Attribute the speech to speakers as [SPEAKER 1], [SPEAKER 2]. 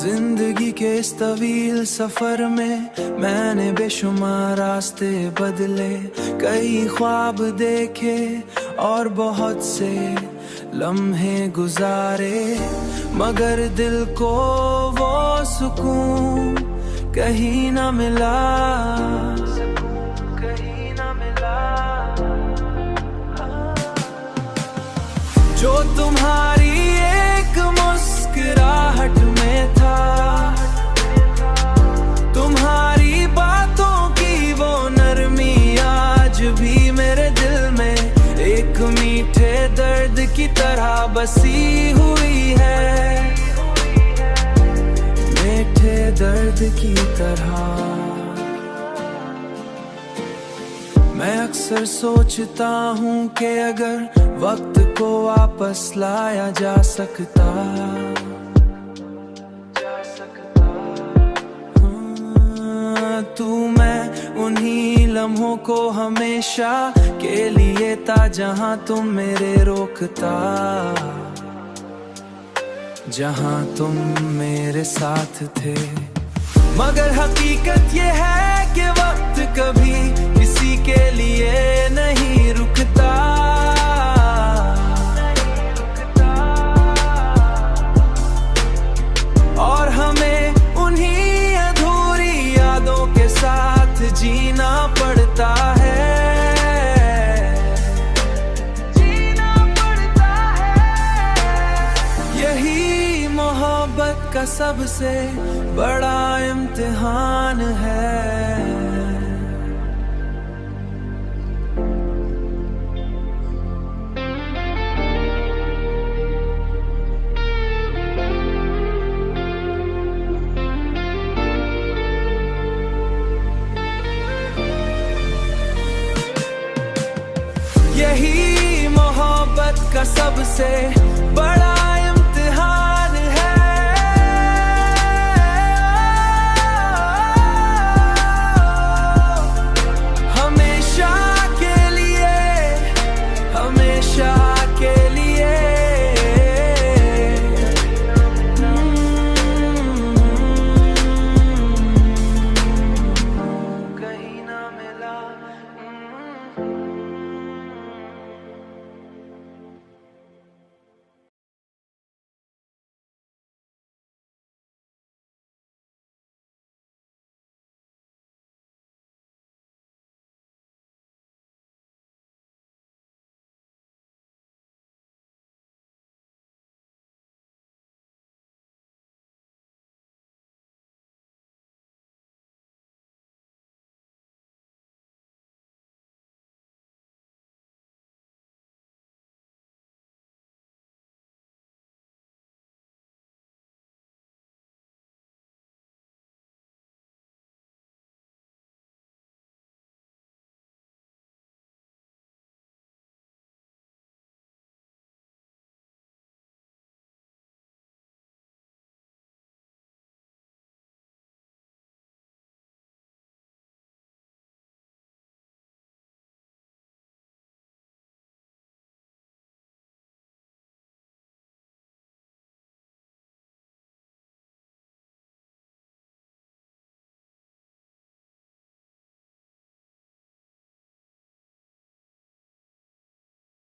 [SPEAKER 1] जिंदगी के इस तवील सफर में मैंने बेशुमार रास्ते बदले, कई ख्वाब देखे और बहुत से लम्हे गुजारे, मगर दिल को वो सुकून कहीं ना मिला, कहीं ना मिला। जो तुम्हारी एक मुस्कुराहट में था, तुम्हारी बातों की वो नरमी आज भी मेरे दिल में एक मीठे दर्द की तरह बसी हुई है, मीठे दर्द की तरह। मैं अक्सर सोचता हूँ कि अगर वक्त को वापस लाया जा सकता, तू मैं उन्हीं लम्हों को हमेशा के लिए था जहाँ तुम मेरे रोकता, जहाँ तुम मेरे साथ थे। मगर हकीकत ये है कि वक्त कभी किसी के लिए नहीं रुकता, और हमें उन्हीं अधूरी यादों के साथ जीना पड़ता है, जीना पड़ता है। यही मोहब्बत का सबसे बड़ा इम्तिहान है। यही मोहब्बत का सबसे बड़ा